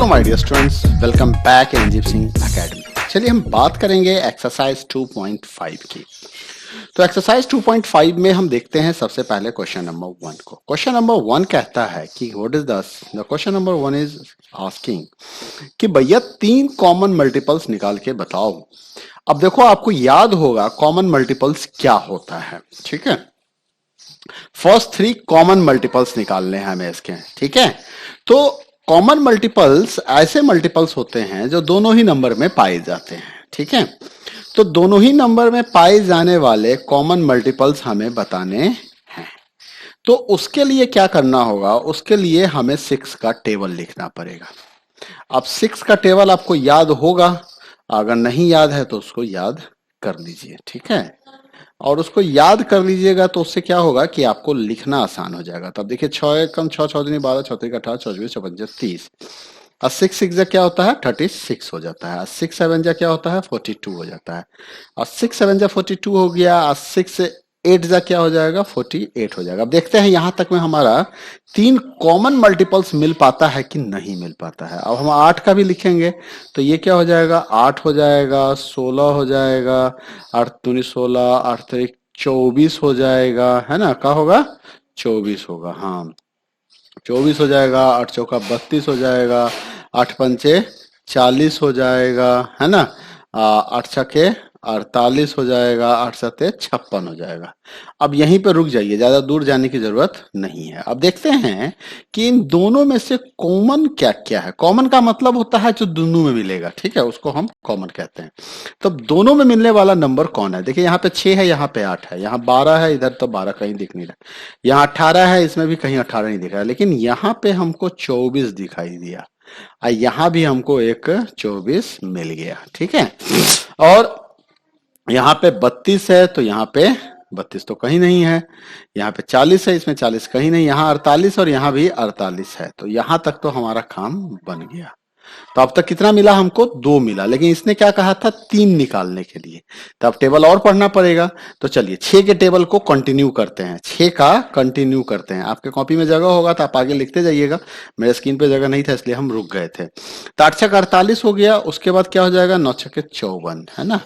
My dear students, welcome back इंजीप Singh academy. चलिए हम बात करेंगे एक्सरसाइज 2.5 की। तो एक्सरसाइज 2.5 में हम देखते हैं सबसे पहले क्वेश्चन नंबर 1 को। क्वेश्चन नंबर 1 कहता है कि what is the question number 1 is asking कि भैया 3 कॉमन मल्टीपल्स निकाल के बताओ। अब देखो, आपको याद होगा कॉमन मल्टीपल्स क्या होता है, ठीक है। फर्स्ट 3 कॉमन मल्टीपल्स निकालने हैं हमें इसके, ठीक है। तो कॉमन मल्टीपल्स ऐसे मल्टीपल्स होते हैं जो दोनों ही नंबर में पाए जाते हैं, ठीक है। तो दोनों ही नंबर में पाए जाने वाले कॉमन मल्टीपल्स हमें बताने हैं। तो उसके लिए क्या करना होगा, उसके लिए हमें 6 का टेबल लिखना पड़ेगा। अब 6 का टेबल आपको याद होगा, अगर नहीं याद है तो उसको याद कर लीजिए, ठीक है। और उसको याद कर लीजिएगा तो उससे क्या होगा कि आपको लिखना आसान हो जाएगा। तब देखिए 6 एकम 6, 6 दूनी 12, 6 तिक 18, 6 24, 54, 30। और 6 6 जा क्या होता है 36 हो जाता है। 6 7 जा क्या होता है 42 हो जाता है। और 6 7 जा 42 हो गया। और 6 8 जा क्या हो जाएगा 48 हो जाएगा। अब देखते हैं यहां तक में हमारा 3 कॉमन मल्टीपल्स मिल पाता है कि नहीं मिल पाता है। अब हम 8 का भी लिखेंगे तो ये क्या हो जाएगा 8 हो जाएगा, 16 हो जाएगा, 8 दूनी 16, 8 तिक 24 हो जाएगा, है ना। क्या होगा 24 होगा, हाँ 24 हो जाएगा। 8 चौका 32 हो जाएगा, 8 पंचे 40 हो जाएगा, है ना। 8 छके 48 हो जाएगा, 8 सते 56 हो जाएगा। अब यहीं पे रुक जाइए, ज्यादा दूर जाने की जरूरत नहीं है। अब देखते हैं कि इन दोनों में से कॉमन क्या क्या है। कॉमन का मतलब होता है जो दोनों में मिलेगा, ठीक है, उसको हम कॉमन कहते हैं। तो दोनों में मिलने वाला नंबर कौन है। देखिए यहाँ पे 6 है, यहाँ पे 8 है, यहाँ 12 है, इधर तो 12 कहीं दिख नहीं रहा। यहाँ 18 है, इसमें भी कहीं 18 नहीं दिख रहा, लेकिन यहाँ पे हमको 24 दिखाई दिया और यहाँ भी हमको एक 24 मिल गया, ठीक है। और यहाँ पे 32 है तो यहाँ पे 32 तो कहीं नहीं है। यहाँ पे 40 है, इसमें 40 कहीं नहीं। यहाँ 48 और यहाँ भी 48 है। तो यहाँ तक तो हमारा काम बन गया। तो अब तक कितना मिला हमको 2 मिला, लेकिन इसने क्या कहा था 3 निकालने के लिए। तो अब टेबल और पढ़ना पड़ेगा। तो चलिए 6 के टेबल को कंटिन्यू करते हैं, 6 का कंटिन्यू करते हैं। आपके कॉपी में जगह होगा तो आप आगे लिखते जाइएगा, मेरे स्क्रीन पे जगह नहीं था इसलिए हम रुक गए थे। तो 8 छक 48 हो गया। उसके बाद क्या हो जाएगा 9 छके 54, है ना।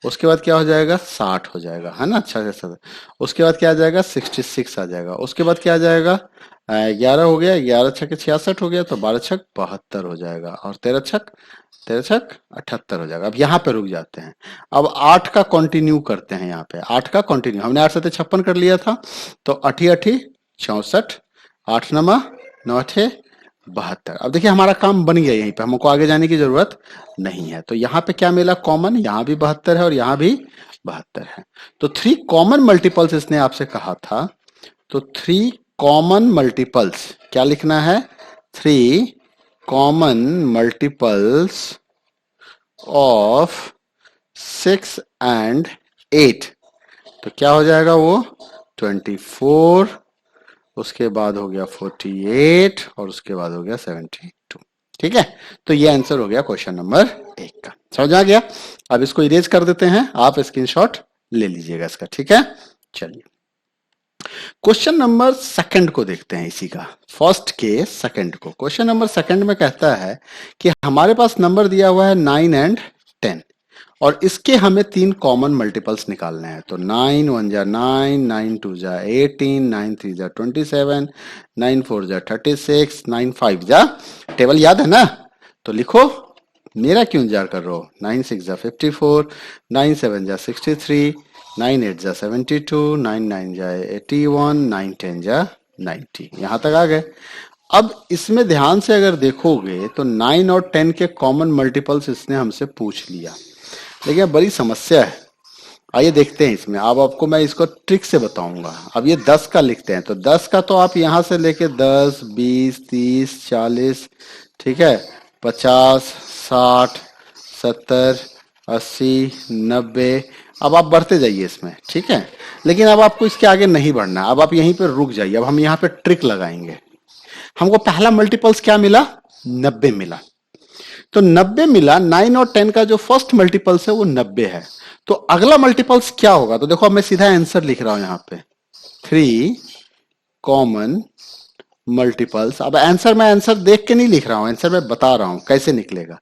उसके बाद क्या हो जाएगा 60 हो जाएगा, है ना। अच्छा अच्छा। उसके बाद क्या आ जाएगा 66 आ जाएगा। उसके बाद क्या आ जाएगा 11 हो गया, 11 छक 66 हो गया, तो 12 छक 72 हो जाएगा। और 13 छक 78 हो जाएगा। अब यहाँ पे रुक जाते हैं। अब 8 का कंटिन्यू करते हैं। यहाँ पे 8 का कंटिन्यू, हमने 8 सते 56 कर लिया था, तो 8 8 64, 8 नमा 9 8 72। अब देखिए हमारा काम बन गया, यहीं पे हमको आगे जाने की जरूरत नहीं है। तो यहाँ पे क्या मिला कॉमन, यहाँ भी 72 है और यहाँ भी 72 है। तो 3 कॉमन मल्टीपल्स इसने आपसे कहा था। तो 3 कॉमन मल्टीपल्स क्या लिखना है 3 कॉमन मल्टीपल्स ऑफ 6 एंड 8। तो क्या हो जाएगा वो 24, उसके बाद हो गया 48 और उसके बाद हो गया 72, ठीक है। तो ये आंसर हो गया क्वेश्चन नंबर 1 का। समझ आ गया। अब इसको इरेज कर देते हैं, आप स्क्रीनशॉट ले लीजिएगा इसका, ठीक है। चलिए क्वेश्चन नंबर 2 को देखते हैं, इसी का फर्स्ट के सेकंड को। क्वेश्चन नंबर 2 में कहता है कि हमारे पास नंबर दिया हुआ है 9 एंड 10 और इसके हमें 3 कॉमन मल्टीपल्स निकालने हैं। तो 9 1 जा 9, 9 2 जा 18, 9 3 जा 27, 9 4 जा 36, 9 5 जा, टेबल याद है ना, तो लिखो, मेरा क्यों इंतजार कर रहे हो। 9 6 जा 54, 9 7 जा 63, 9 8 जा 72, 9 9 जा 81, 9 10 जा 90। यहां तक आ गए। अब इसमें ध्यान से अगर देखोगे तो 9 और 10 के कॉमन मल्टीपल्स इसने हमसे पूछ लिया, लेकिन बड़ी समस्या है। आइए देखते हैं इसमें। अब आपको मैं इसको ट्रिक से बताऊंगा। अब ये 10 का लिखते हैं, तो 10 का तो आप यहां से लेके 10 20 30 40, ठीक है, 50 60 70 80 90, अब आप बढ़ते जाइए इसमें, ठीक है। लेकिन अब आपको इसके आगे नहीं बढ़ना, अब आप यहीं पर रुक जाइए। अब हम यहाँ पे ट्रिक लगाएंगे। हमको पहला मल्टीपल्स क्या मिला 90 मिला। तो 90 मिला, 9 और 10 का जो फर्स्ट मल्टीपल्स है वो 90 है। तो अगला मल्टीपल्स क्या होगा, तो देखो अब मैं सीधा आंसर लिख रहा हूं यहां पे 3 कॉमन मल्टीपल्स, अब आंसर मैं आंसर देख के नहीं लिख रहा हूं, आंसर मैं बता रहा हूं कैसे निकलेगा।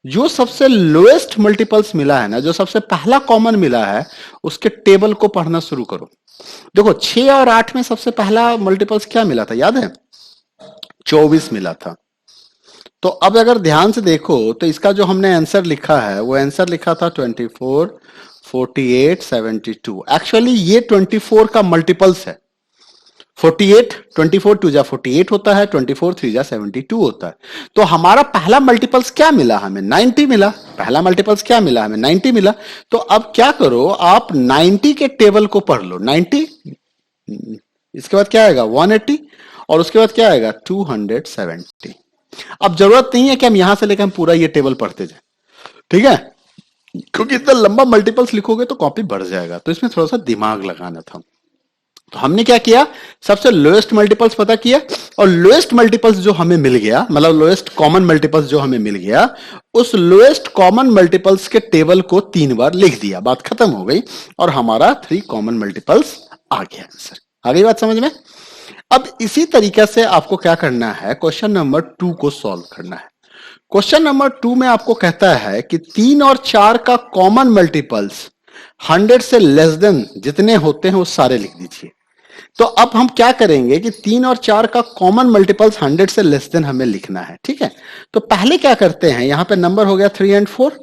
जो सबसे लोएस्ट मल्टीपल्स मिला है ना, जो सबसे पहला कॉमन मिला है, उसके टेबल को पढ़ना शुरू करो। देखो 6 और 8 में सबसे पहला मल्टीपल्स क्या मिला था, याद है? 24 मिला था। तो अब अगर ध्यान से देखो तो इसका जो हमने आंसर लिखा है वो आंसर लिखा था 24, 48, 72। एक्चुअली ये 24 का मल्टीपल्स है। 48, 24 टू जा 48 होता है, 24 3 जा 72 होता है। तो हमारा पहला मल्टीपल्स क्या मिला हमें, 90 मिला। पहला मल्टीपल्स क्या मिला हमें, 90 मिला। तो अब क्या करो, आप 90 के टेबल को पढ़ लो। 90, इसके बाद क्या आएगा 180, और उसके बाद क्या आएगा 270। अब जरूरत नहीं है कि हम यहां से लेकर हम पूरा ये टेबल पढ़ते जाए, ठीक है, क्योंकि इतना लंबा मल्टीपल्स लिखोगे तो कॉपी बढ़ जाएगा। तो इसमें थोड़ा सा दिमाग लगाना था। तो हमने क्या किया, सबसे लोएस्ट मल्टीपल्स पता किया, और लोएस्ट मल्टीपल्स जो हमें मिल गया, मतलब लोएस्ट कॉमन मल्टीपल्स जो हमें मिल गया, उस लोएस्ट कॉमन मल्टीपल्स के टेबल को 3 बार लिख दिया, बात खत्म हो गई, और हमारा 3 कॉमन मल्टीपल्स आ गया आंसर। आ गई बात समझ में? अब इसी तरीके से आपको क्या करना है, क्वेश्चन नंबर 2 को सॉल्व करना है। क्वेश्चन नंबर 2 में आपको कहता है कि 3 और 4 का कॉमन मल्टीपल्स 100 से लेस देन जितने होते हैं वो सारे लिख दीजिए। तो अब हम क्या करेंगे कि 3 और 4 का कॉमन मल्टीपल्स 100 से लेस देन हमें लिखना है, ठीक है। तो पहले क्या करते हैं, यहां पे नंबर हो गया 3 एंड 4,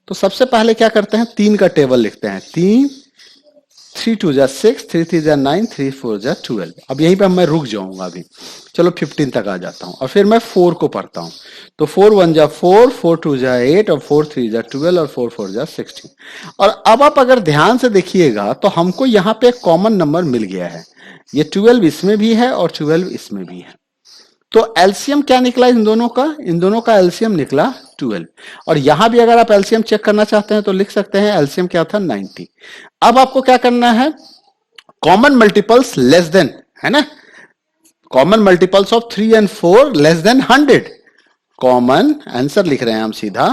तो सबसे पहले क्या करते हैं, 3 का टेबल लिखते हैं। 3 3 2 जा 6, 3 3 जा 9, 3 4 जा 12। अब यहीं पे मैं रुक जाऊंगा अभी, चलो 15 तक आ जाता हूं, और फिर मैं 4 को पढ़ता हूं। तो 4 1 जा 4, 4 2 जा 8, और 4 3 जा 12, और 4 4 जा 16। और अब आप अगर ध्यान से देखिएगा तो हमको यहाँ पे एक कॉमन नंबर मिल गया है। ये 12 इसमें भी है और 12 इसमें भी है। तो एलसीएम क्या निकला इन दोनों का एलसीएम निकला 12। और यहां भी अगर आप एलसीएम चेक करना चाहते हैं तो लिख सकते हैं, एलसीएम क्या था 90। अब आपको क्या करना है, कॉमन मल्टीपल्स लेस देन, है ना, common multiples of 3 and 4 less than 100। Common answer लिख रहे हैं हम सीधा,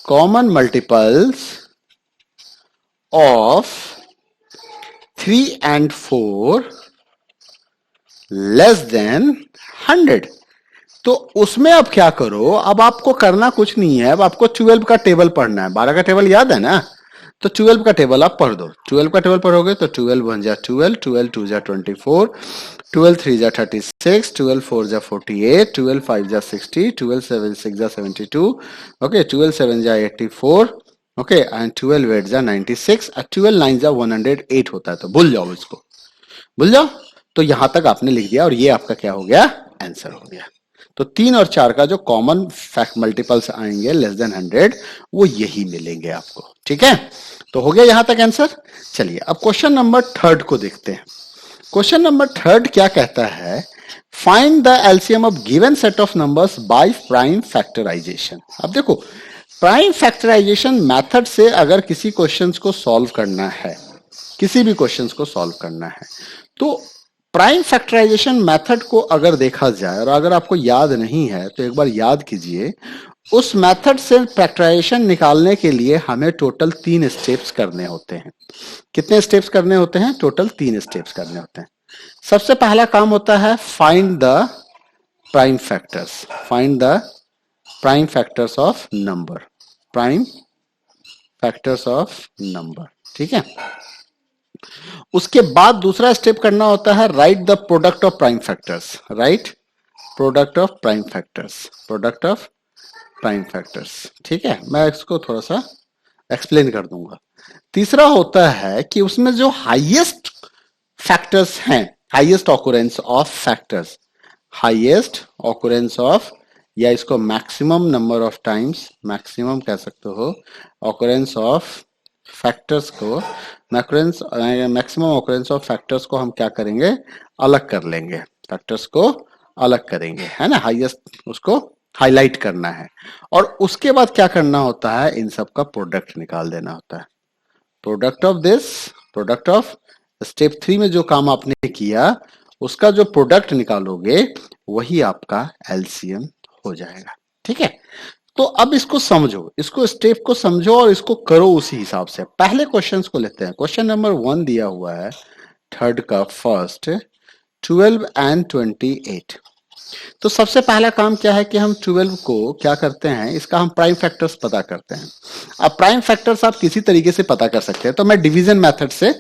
common multiples of 3 and 4 less than 100। तो उसमें अब क्या करो, अब आपको करना कुछ नहीं है, अब आपको 12 का टेबल पढ़ना है। 12 का टेबल याद है ना, तो 12 का टेबल आप पढ़ दो। 12 का टेबल पढ़ोगे तो 12 1 जा 12, 12 2 जा 24, 12 3 जा 36, 12 4 जा 48, 12 5 जा 60, 12 7 6 जा 72, ओके, 12 7 जा 84, ओके, एंड 12 8 जा 96, और 12 9 जा 108 होता है। तो भूल जाओ इसको, भूल जाओ। तो यहां तक आपने लिख दिया, और ये आपका क्या हो गया, आंसर हो गया। तो 3 और 4 का जो कॉमन फैक्ट मल्टीपल्स आएंगे लेस देन 100, वो यही मिलेंगे आपको, ठीक है। तो हो गया यहां तक आंसर। चलिए अब क्वेश्चन नंबर 3 को देखते हैं। क्वेश्चन नंबर 3 क्या कहता है, find the LCM of given set of numbers by prime factorisation. अब देखो, प्राइम फैक्टराइजेशन मेथड से अगर किसी क्वेश्चन को सॉल्व करना है, किसी भी क्वेश्चन को सॉल्व करना है, तो प्राइम फैक्टराइजेशन मेथड को अगर देखा जाए, और अगर आपको याद नहीं है तो एक बार याद कीजिए, उस मेथड से फैक्टराइजेशन निकालने के लिए हमें टोटल 3 स्टेप्स करने होते हैं। कितने स्टेप्स करने होते हैं, टोटल 3 स्टेप्स करने होते हैं। सबसे पहला काम होता है find the prime factors, find the prime factors of number, prime factors of number, ठीक है। उसके बाद दूसरा स्टेप करना होता है right the product of prime factors, right product of prime factors, product of prime factors, ठीक है। मैं इसको थोड़ा सा एक्सप्लेन कर दूंगा। तीसरा होता है कि उसमें जो हाईएस्ट फैक्टर्स हैं, highest occurrence of factors, highest occurrence of, या इसको maximum number of times, maximum कह सकते हो, ऑकुरेंस ऑफ फैक्टर्स को, मैक्सिमम ऑकरेंस ऑफ फैक्टर्स को हम क्या करेंगे, अलग कर लेंगे, फैक्टर्स को अलग करेंगे, है ना, हाईएस्ट उसको हाईलाइट करना है। और उसके बाद क्या करना होता है, इन सब का प्रोडक्ट निकाल देना होता है। Product of this, product of step 3 में जो काम आपने किया उसका जो प्रोडक्ट निकालोगे वही आपका एलसीएम हो जाएगा, ठीक है। तो अब इसको समझो, इसको स्टेप को समझो और इसको करो उसी हिसाब से। पहले क्वेश्चंस को लेते हैं। क्वेश्चन नंबर 1 दिया हुआ है 3rd का फर्स्ट, 12 and 28। तो सबसे पहला काम क्या है कि हम 12 को क्या करते हैं, इसका हम प्राइम फैक्टर्स पता करते हैं। अब प्राइम फैक्टर्स आप किसी तरीके से पता कर सकते हैं, तो मैं डिवीजन मेथड से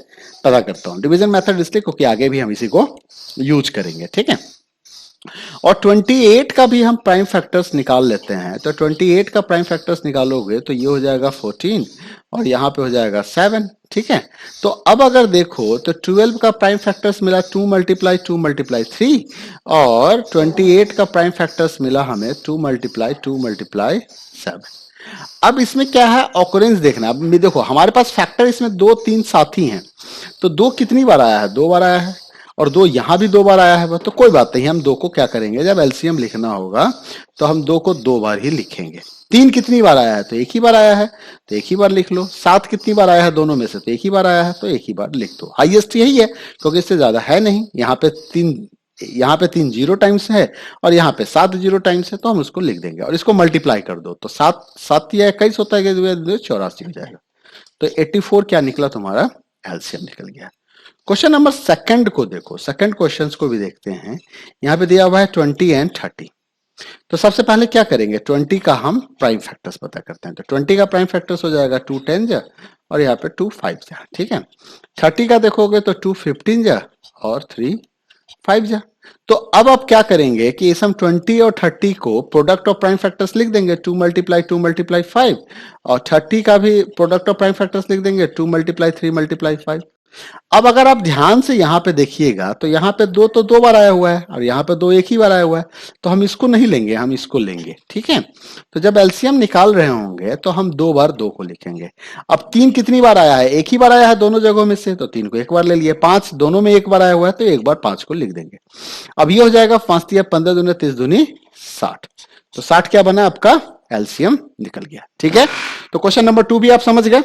पता करता हूं। डिवीजन मेथड इसलिए क्योंकि आगे भी हम इसी को यूज करेंगे, ठीक है। और 28 का भी हम प्राइम फैक्टर्स निकाल लेते हैं। तो 28 का प्राइम फैक्टर्स निकालोगे तो ये हो जाएगा 14 और यहाँ पे हो जाएगा 7, ठीक है। तो अब अगर देखो तो 12 का प्राइम फैक्टर्स मिला 2 मल्टीप्लाई 2 मल्टीप्लाई 3 और 28 का प्राइम फैक्टर्स मिला हमें 2 मल्टीप्लाई 2 मल्टीप्लाई 7। अब इसमें क्या है, ऑकरेंस देखना। अब देखो हमारे पास फैक्टर इसमें 2 3 साथी हैं, तो 2 कितनी बार आया है, 2 बार आया है, और 2 यहां भी 2 बार आया है। तो कोई बात नहीं, हम 2 को क्या करेंगे, जब एलसीएम लिखना होगा तो हम 2 को 2 बार ही लिखेंगे। 3 कितनी बार आया है, तो एक ही बार आया है, तो एक ही बार लिख लो। 7 कितनी बार आया है दोनों में से, तो एक ही बार आया है, तो एक ही बार लिख दो। हाईएस्ट यही है क्योंकि इससे ज्यादा है नहीं। यहाँ पे 3 जीरो टाइम्स है और यहाँ पे 7 जीरो टाइम्स है, तो हम उसको लिख देंगे और इसको मल्टीप्लाई कर दो। तो 7 7 या 21 होता है, 84 हो जाएगा। तो 84 क्या निकला तुम्हारा, एलसीएम निकल गया। क्वेश्चन नंबर सेकंड को देखो, सेकंड क्वेश्चन को भी देखते हैं। यहाँ पे दिया हुआ है 20 एंड 30। तो सबसे पहले क्या करेंगे, 20 का हम प्राइम फैक्टर्स पता करते हैं। तो 20 का प्राइम फैक्टर्स हो जाएगा 2 10 जा और यहाँ पे 2 5 जा, ठीक है। 30 का देखोगे तो 2 15 जा और 3 5 जा। तो अब आप क्या करेंगे कि इस हम 20 और 30 को प्रोडक्ट ऑफ प्राइम फैक्टर्स लिख देंगे, 2 मल्टीप्लाई 2 मल्टीप्लाई 5, और 30 का भी प्रोडक्ट ऑफ प्राइम फैक्टर्स लिख देंगे, 2 मल्टीप्लाई 3 मल्टीप्लाई 5। अब अगर आप ध्यान से यहां पे देखिएगा तो यहां पे 2 तो 2 बार आया हुआ है और यहां पे 2 एक ही बार आया हुआ है, तो हम इसको नहीं लेंगे, हम इसको लेंगे, ठीक है। तो जब एलसीएम निकाल रहे होंगे तो हम 2 बार 2 को लिखेंगे। अब 3 कितनी बार आया है, एक ही बार आया है दोनों जगहों में से, तो 3 को एक बार ले लिए। 5 दोनों में एक बार आया हुआ है, तो एक बार 5 को लिख देंगे। अब ये हो जाएगा 5 तिया 15 दूनी 30 दूनी 60। तो 60 क्या बना, आपका एलसीएम निकल गया, ठीक है। तो क्वेश्चन नंबर 2 भी आप समझ गए।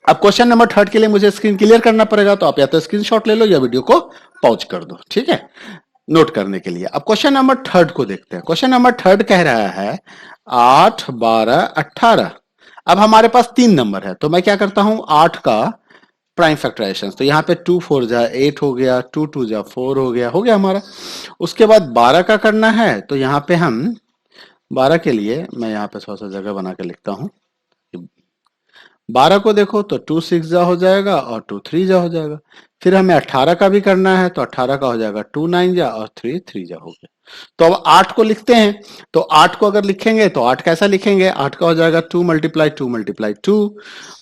अब क्वेश्चन नंबर 3 के लिए मुझे स्क्रीन क्लियर करना पड़ेगा, तो आप या तो स्क्रीनशॉट ले लो या वीडियो को पॉज कर दो, ठीक है, नोट करने के लिए। अब क्वेश्चन नंबर 3 को देखते हैं। क्वेश्चन नंबर 3 कह रहा है 8 12 18। अब हमारे पास 3 नंबर है, तो मैं क्या करता हूं, 8 का प्राइम फैक्टराइजेशन। तो यहाँ पे 2 4 जा 8 हो गया, 2 2 जा 4 हो गया हमारा। उसके बाद 12 का करना है, तो यहाँ पे हम 12 के लिए मैं यहाँ पे थोड़ा सा जगह बना के लिखता हूँ। 12 को देखो तो 2 6 जा हो जाएगा और 2 3 जा हो जाएगा। फिर हमें 18 का भी करना है, तो 18 का हो जाएगा 2 9 जा और 3 3 जा हो गया। तो अब 8 को लिखते हैं। तो 8 को अगर लिखेंगे तो 8 कैसा लिखेंगे, 8 का हो जाएगा 2 मल्टीप्लाई 2 मल्टीप्लाई 2।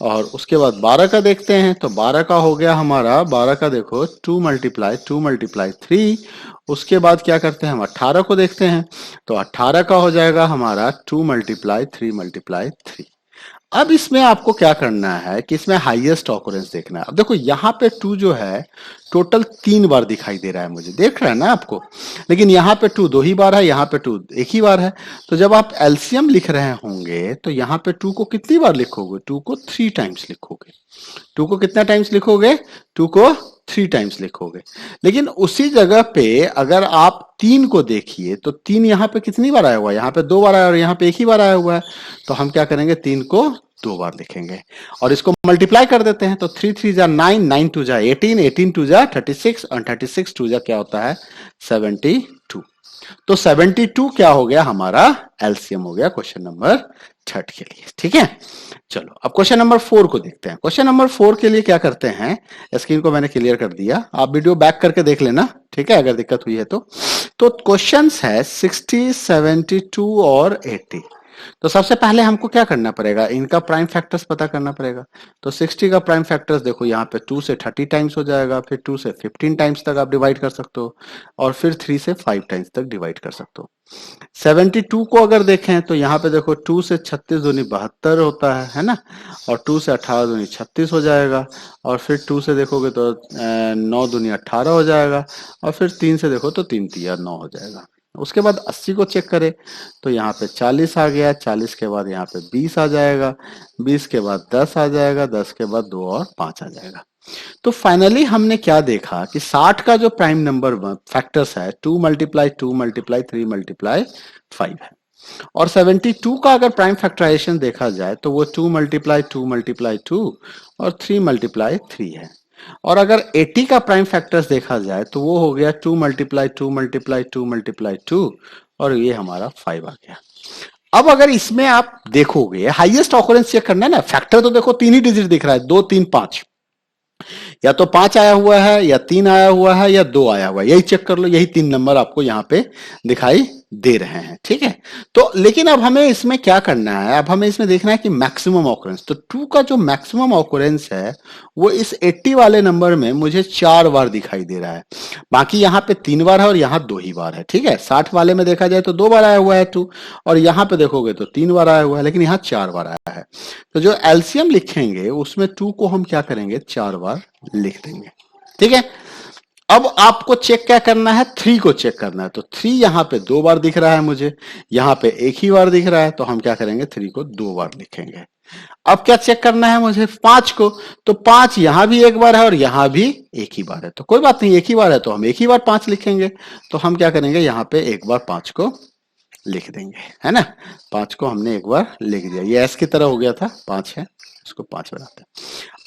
और उसके बाद 12 का देखते हैं, तो 12 का हो गया हमारा, 12 का देखो 2 मल्टीप्लाई 2 मल्टीप्लाई 3। उसके बाद क्या करते हैं, हम 18 को देखते हैं, तो 18 का हो जाएगा हमारा 2 मल्टीप्लाई 3 मल्टीप्लाई 3। अब इसमें आपको क्या करना है कि इसमें हाईएस्ट ऑकरेंस देखना है। अब देखो यहाँ पे 2 जो है टोटल 3 बार दिखाई दे रहा है मुझे, देख रहा है ना आपको, लेकिन यहाँ पे 2 2 ही बार है, यहाँ पे 2 एक ही बार है। तो जब आप एलसीएम लिख रहे होंगे तो यहाँ पे 2 को कितनी बार लिखोगे, 2 को 3 टाइम्स लिखोगे। 2 को कितना टाइम्स लिखोगे, 2 को 3 टाइम्स लिखोगे। लेकिन उसी जगह पे अगर आप 3 को देखिए तो 3 यहाँ पे कितनी बार आया हुआ है, यहाँ पे 2 बार आया और यहाँ पे एक ही बार आया हुआ है। तो हम क्या करेंगे, 3 को 2 बार लिखेंगे और इसको मल्टीप्लाई कर देते हैं। तो 3 3 जा 9, 9 2 जा 18, 18 2 जा 36 और 36 2 जा क्या होता है, 72। तो 72 क्या हो गया, हमारा एलसीएम हो गया क्वेश्चन नंबर 3 के लिए, ठीक है। चलो अब क्वेश्चन नंबर 4 को देखते हैं। क्वेश्चन नंबर 4 के लिए क्या करते हैं, स्क्रीन को मैंने क्लियर कर दिया, आप वीडियो बैक करके देख लेना, ठीक है, अगर दिक्कत हुई है तो क्वेश्चंस है 60 72 और 80। तो सबसे पहले हमको क्या करना पड़ेगा, इनका प्राइम फैक्टर्स पता करना पड़ेगा। तो 60 का प्राइम फैक्टर्स देखो यहाँ पे 2 से 30 टाइम्स हो जाएगा, फिर 2 से 15 टाइम्स तक आप डिवाइड कर सकते हो और फिर 3 से 5 टाइम्स तक डिवाइड कर सकते हो। 72 को अगर देखें तो यहाँ पे देखो 2 से 36 दूनी 72 होता है ना, और 2 से 18 दूनी 36 हो जाएगा, और फिर 2 से देखोगे तो 9 दूनी 18 हो जाएगा, और फिर 3 से देखो तो 3 तिया 9 हो जाएगा। उसके बाद 80 को चेक करें तो यहाँ पे 40 आ गया, 40 के बाद यहाँ पे 20 आ जाएगा, 20 के बाद 10 आ जाएगा, 10 के बाद 2 और 5 आ जाएगा। तो फाइनली हमने क्या देखा कि 60 का जो प्राइम नंबर फैक्टर्स है 2 मल्टीप्लाई 2 मल्टीप्लाई 3 मल्टीप्लाई 5 है, और 72 का अगर प्राइम फैक्टराइजेशन देखा जाए तो वो 2 मल्टीप्लाई 2 मल्टीप्लाई 2 और 3 मल्टीप्लाई 3 है। और अगर 80 का प्राइम फैक्टर्स देखा जाए तो वो हो गया 2 मल्टीप्लाई 2 मल्टीप्लाई 2 मल्टीप्लाई 2 और ये हमारा 5 आ गया। अब अगर इसमें आप देखोगे हाईएस्ट ऑकरेंस चेक करना है ना, फैक्टर तो देखो 3 ही डिजिट दिख रहा है, 2 3 5, या तो 5 आया हुआ है या 3 आया हुआ है या 2 आया हुआ है, यही चेक कर लो, यही 3 नंबर आपको यहां पे दिखाई दे रहे हैं, ठीक है। तो लेकिन अब हमें इसमें क्या करना है, अब हमें इसमें देखना है कि मैक्सिमम ऑकरेंस, तो 2 का जो मैक्सिमम ऑकरेंस है वो इस 80 वाले नंबर में मुझे 4 बार दिखाई दे रहा है, बाकी यहाँ पे 3 बार है और यहाँ 2 ही बार है, ठीक है। 60 वाले में देखा जाए तो 2 बार आया हुआ है 2, और यहाँ पे देखोगे तो 3 बार आया हुआ है, लेकिन यहाँ 4 बार आया है। तो जो एलसीएम लिखेंगे उसमें 2 को हम क्या करेंगे, 4 बार लिख देंगे, ठीक है। अब आपको चेक क्या करना है, 3 को चेक करना है, तो 3 यहां पे 2 बार दिख रहा है मुझे, यहां पे 1 ही बार दिख रहा है, तो हम क्या करेंगे 3 को 2 बार लिखेंगे। अब क्या चेक करना है मुझे, 5 को, तो 5 यहां भी 1 बार है और यहां भी 1 ही बार है, तो कोई बात नहीं, 1 ही बार है तो हम 1 ही बार 5 लिखेंगे। तो हम क्या करेंगे, यहां पे 1 बार 5 को लिख देंगे, है ना। 5 को हमने 1 बार लिख दिया, ये एस की तरह हो गया था, 5 है, इसको 5 बनाते हैं।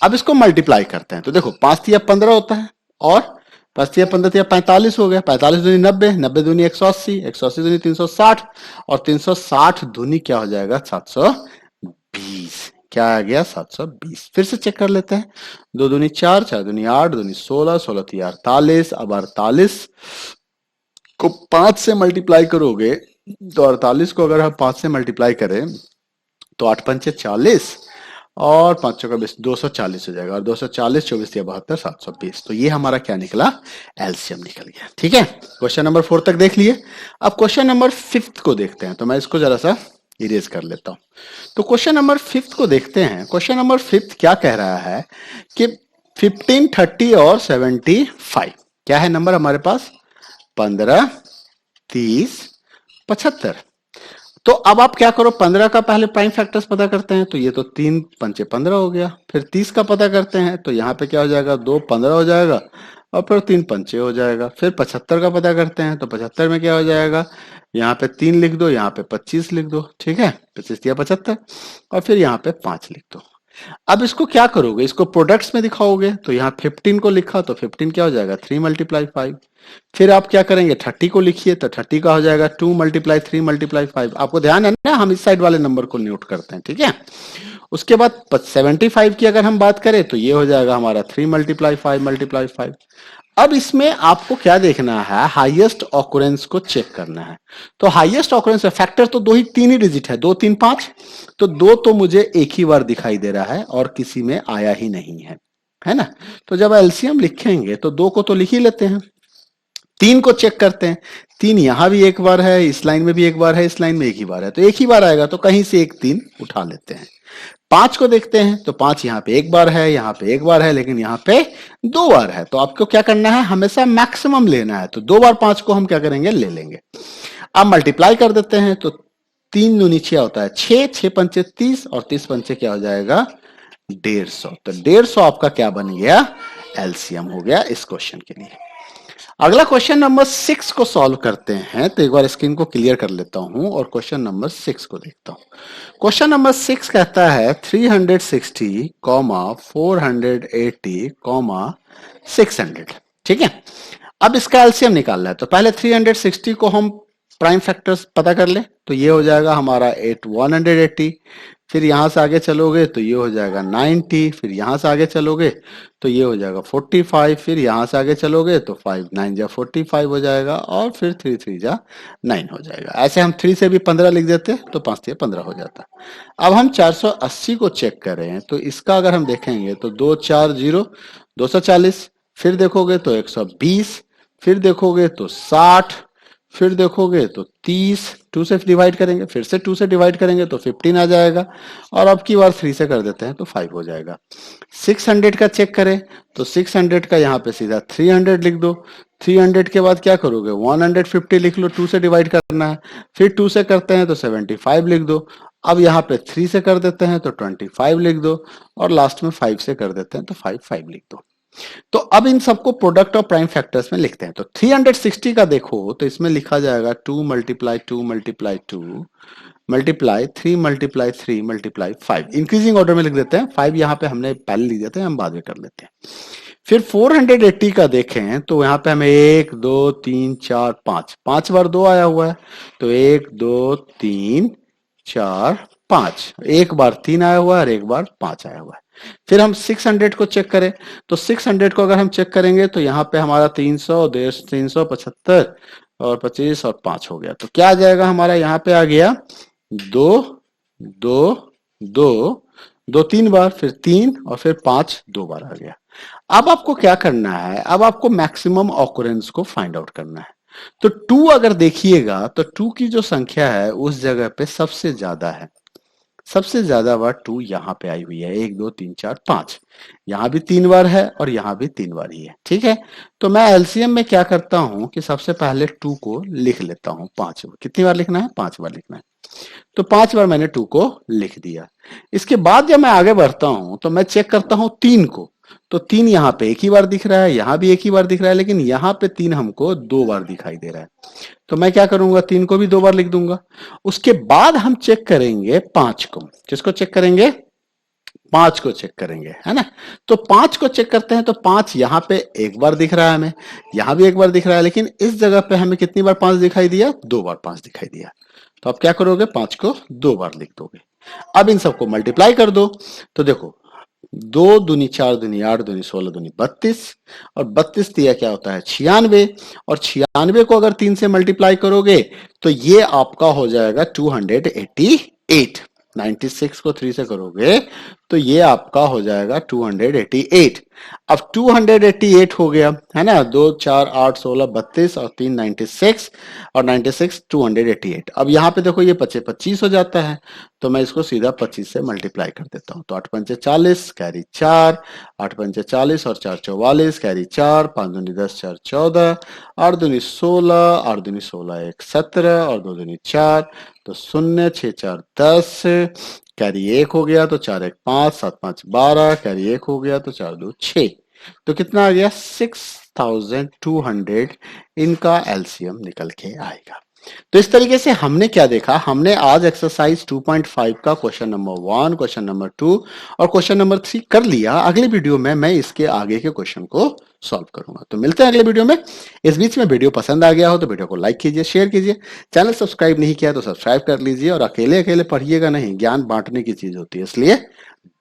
अब इसको मल्टीप्लाई करते हैं, तो देखो 5 तिया 15 होता है, और 5 तिया 15 तिया 45 हो गया, 45 दूनी 90, 90 दूनी 180, 180 दूनी 360, और 360 दूनी क्या हो जाएगा 720, क्या आ गया 720। फिर से चेक कर लेते हैं, 2 दूनी 4, 4 दूनी 8, दूनी 16, 16 तिया 48, अब 48 को 5 से मल्टीप्लाई करोगे तो 48 को अगर हम 5 से मल्टीप्लाई करें तो 8 पंचे 40 और 5 चौका 20, 240 हो जाएगा, और 240 24 या 72 720। तो ये हमारा क्या निकला, एलसीएम निकल गया, ठीक है। क्वेश्चन नंबर 4 तक देख लिए। अब क्वेश्चन नंबर 5 को देखते हैं, तो मैं इसको जरा सा इरेज कर लेता हूं। तो क्वेश्चन नंबर 5 को देखते हैं। क्वेश्चन नंबर 5 क्या कह रहा है कि 15 30 और 75, क्या है नंबर हमारे पास, 15 30 75। तो अब आप क्या करो, 15 का पहले प्राइम फैक्टर्स पता करते हैं, तो ये तो 3 पंचे 15 हो गया। फिर 30 का पता करते हैं, तो यहाँ पे क्या हो जाएगा, 2 15 हो जाएगा, और फिर 3 पंचे हो जाएगा। फिर 75 का पता करते हैं, तो 75 में क्या हो जाएगा, यहाँ पे 3 लिख दो, यहाँ पे 25 लिख दो, ठीक है, 25 या 75, और फिर यहाँ पे 5 लिख दो। अब इसको क्या करोगे, इसको प्रोडक्ट्स में दिखाओगे, तो यहाँ 15 को लिखा, तो 15 क्या हो जाएगा 3 मल्टीप्लाई 5। फिर आप क्या करेंगे, 30 को लिखिए, तो 30 का हो जाएगा 2 मल्टीप्लाई 3 मल्टीप्लाई 5। आपको ध्यान है ना, हम इस साइड वाले नंबर को नोट करते हैं, ठीक है। उसके बाद 75 की अगर हम बात करें, तो ये हो जाएगा हमारा 3 मल्टीप्लाई 5 मल्टीप्लाई 5। अब इसमें आपको क्या देखना है, हाईएस्ट ऑकरेंस को चेक करना है। तो हाईएस्ट ऑकरेंस फैक्टर तो 2 ही 3 ही डिजिट है, 2 3 5, तो 2 तो मुझे एक ही बार दिखाई दे रहा है और किसी में आया ही नहीं है ना। तो जब एलसीएम लिखेंगे तो 2 को तो लिख ही लेते हैं, 3 को चेक करते हैं, 3 यहां भी एक बार है, इस लाइन में भी एक बार है, इस लाइन में एक ही बार है, तो एक ही बार आएगा, तो कहीं से एक 3 उठा लेते हैं। 5 को देखते हैं, तो 5 यहाँ पे एक बार है, यहाँ पे एक बार है, लेकिन यहाँ पे 2 बार है, तो आपको क्या करना है, हमेशा मैक्सिमम लेना है, तो 2 बार 5 को हम क्या करेंगे, ले लेंगे। अब मल्टीप्लाई कर देते हैं, तो 3 दूनी 6 होता है 6, 6 पंचे 30, और 30 पंचे क्या हो जाएगा 150। तो 150 आपका क्या बन गया, एलसीएम हो गया इस क्वेश्चन के लिए। अगला क्वेश्चन नंबर 6 को सॉल्व करते हैं, तो एक बार स्क्रीन को क्लियर कर लेता हूं और क्वेश्चन नंबर 6 को देखता हूं। क्वेश्चन नंबर 6 कहता है 360, 480, 600, ठीक है। अब इसका एलसीएम निकालना है, तो पहले 360 को हम प्राइम फैक्टर्स पता कर ले, तो ये हो जाएगा हमारा 180। फिर यहां से आगे चलोगे तो ये हो जाएगा 90, फिर यहां से आगे चलोगे तो ये हो जाएगा 45, फिर यहां से आगे चलोगे तो 5 9 जा 45 हो जाएगा, और फिर 3 3 जा 9 हो जाएगा। ऐसे हम 3 से भी 15 लिख देते तो 5 3 15 हो जाता। अब हम 480 को चेक करें, तो इसका अगर हम देखेंगे तो 2 4 0 240, फिर देखोगे तो 120, फिर देखोगे तो 60, फिर देखोगे तो 30, 2 से डिवाइड करेंगे, फिर से 2 से डिवाइड करेंगे तो 15 आ जाएगा, और अब की बार 3 से कर देते हैं तो 5 हो जाएगा। 600 का चेक करें, तो 600 का यहाँ पे सीधा 300 लिख दो, 300 के बाद क्या करोगे 150 लिख लो, 2 से डिवाइड करना है, फिर 2 से करते हैं तो 75 लिख दो, अब यहाँ पे 3 से कर देते हैं तो 25 लिख दो, और लास्ट में 5 से कर देते हैं तो 5 लिख दो। तो अब इन सबको प्रोडक्ट और प्राइम फैक्टर्स में लिखते हैं। तो 360 का देखो, तो इसमें लिखा जाएगा 2 multiply 2 multiply 2 multiply 3 multiply 3 multiply 5, increasing order में लिख देते हैं। 5 यहाँ पे हमने पहले लिख देते हैं, हम बाद में कर लेते हैं। फिर 480 का देखें तो यहाँ पे हमें 1 2 3 4 5, 5 बार 2 आया हुआ है, तो 1 2 3 4 5, एक बार 3 आया हुआ है और एक बार 5 आया हुआ है। फिर हम 600 को चेक करें, तो 600 को अगर हम चेक करेंगे तो यहाँ पे हमारा 300 375 और 25 और 5 हो गया, तो क्या आ जाएगा हमारा, यहाँ पे आ गया 2 2 2 2 3 बार, फिर 3 और फिर 5 2 बार आ गया। अब आपको क्या करना है, अब आपको मैक्सिमम ऑकुरेंस को फाइंड आउट करना है। तो 2 अगर देखिएगा तो 2 की जो संख्या है उस जगह पे सबसे ज्यादा है, सबसे ज्यादा बार 2 यहाँ पे आई हुई है, 1 2 3 4 5, यहाँ भी 3 बार है और यहाँ भी 3 बार ही है, ठीक है। तो मैं एलसीएम में क्या करता हूं कि सबसे पहले 2 को लिख लेता हूं, 5 कितनी बार लिखना है, 5 बार लिखना है, तो 5 बार मैंने 2 को लिख दिया। इसके बाद जब मैं आगे बढ़ता हूं तो मैं चेक करता हूं 3 को, तो 3 यहाँ पे एक ही बार दिख रहा है, यहाँ भी एक ही बार दिख रहा है, लेकिन यहाँ पे 3 हमको 2 बार दिखाई दे रहा है, तो मैं क्या करूंगा, 3 को भी 2 बार लिख दूंगा। उसके बाद हम चेक करेंगे 5 को, किसको चेक करेंगे, 5 को चेक करेंगे, है ना। तो 5 को चेक करते हैं तो 5 यहाँ पे एक बार दिख रहा है हमें, यहाँ भी एक बार दिख रहा है, लेकिन इस जगह पे हमें कितनी बार 5 दिखाई दिया, 2 बार 5 दिखाई दिया। तो आप क्या करोगे, 5 को 2 बार लिख दोगे। अब इन सबको मल्टीप्लाई कर दो, तो देखो 2 दूनी 4 दूनी 8 दूनी 16 दूनी 32, और 32 दिया क्या होता है 96, और 96 को अगर 3 से मल्टीप्लाई करोगे तो ये आपका हो जाएगा 288। 96 को 3 से करोगे तो ये आपका हो जाएगा 288। अब 288 हो गया, है ना, 2 4 8 16 32 और 3 96, और 96 288। अब यहाँ पे देखो ये 25 25 हो जाता है, तो मैं इसको सीधा 25 से मल्टीप्लाई कर देता हूँ, तो 8 पंचे 40 कैरी 4, 8 पंचे 40 और 4 44 कैरी 4, 5 दूनी 10 4 14, 8 दूनी 16, 8 दूनी 16 1 17 और 2 दूनी 4, तो 0 6 4 10 कैरी 1 हो गया, तो 4 1 5 7 5 12 कैरी 1 हो गया, तो 4 2 6, तो कितना आ गया 6200, इनका एलसीएम निकल के आएगा। तो इस तरीके से हमने क्या देखा, हमने आज एक्सरसाइज 2.5 का क्वेश्चन नंबर 1, क्वेश्चन नंबर 2 और क्वेश्चन नंबर 3 कर लिया। अगले वीडियो में मैं इसके आगे के क्वेश्चन को सॉल्व करूंगा। तो मिलते हैं अगले वीडियो में। इस बीच में वीडियो पसंद आ गया हो तो वीडियो को लाइक कीजिए, शेयर कीजिए, चैनल सब्सक्राइब नहीं किया तो सब्सक्राइब कर लीजिए, और अकेले अकेले पढ़िएगा नहीं, ज्ञान बांटने की चीज होती है, इसलिए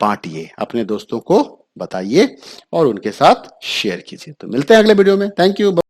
बांटिए, अपने दोस्तों को बताइए और उनके साथ शेयर कीजिए। तो मिलते हैं अगले वीडियो में। Thank you.